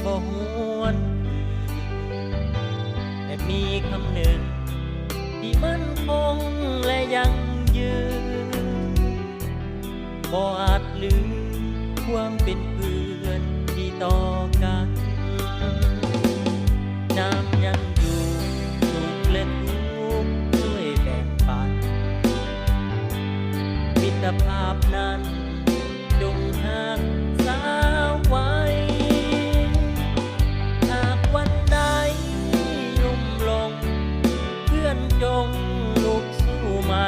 บ่หวนแต่มีคำหนึ่งที่มั่นคงและยั่งยืนบ่อาจลืมความเป็นเพื่อนที่ต่อกันน้ำยังอยู่สุขและทุกข์ช่วยแบ่งปันมิตรภาพนั้นจงหักษาไว้หากวันใดลุ่มลงเพื่อนจงลุกสู้ใหม่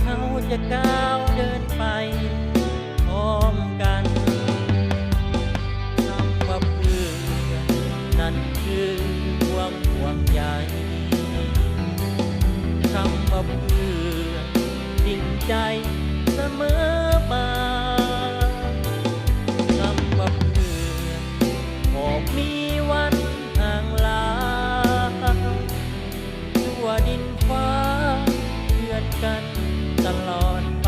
เขาจะก้าวเดินไปพร้อมกันคำว่าเพื่อนนั่นคือความห่วงใยคำว่าเพื่อนจริงใจเสมอมาคำว่าเพื่อนบอกมีวันห่างลาทั่วดินฟ้าเพื่อนกันตลอดไป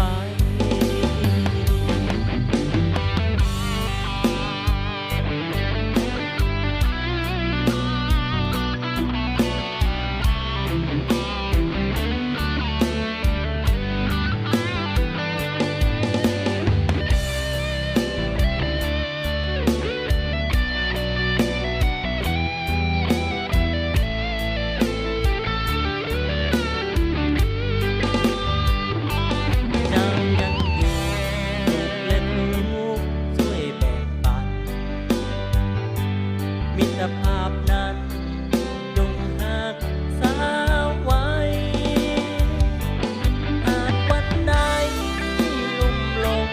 มิตรภาพนั้นจงหักษาไว้หากวันใดลุ่มลง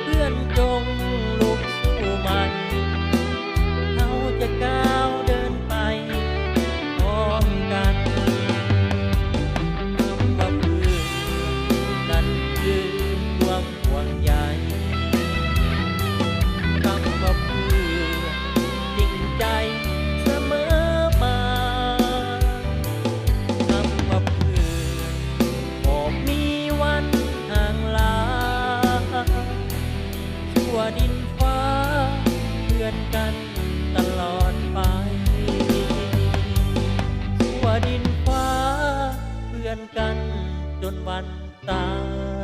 เพื่อนจงลุกสู้ใหม่เขาจะก้าวเดินไปพร้อมกันคำว่าเพื่อนนั่นคือความห่วงใยคำว่าเพื่อนจริงใจเสมอมาคำว่าเพื่อนบอกมีวันห่างลาชั่วดินฟ้าเพื่อนกันตลอดไปชั่วดินฟ้าเพื่อนกันจนวันตาย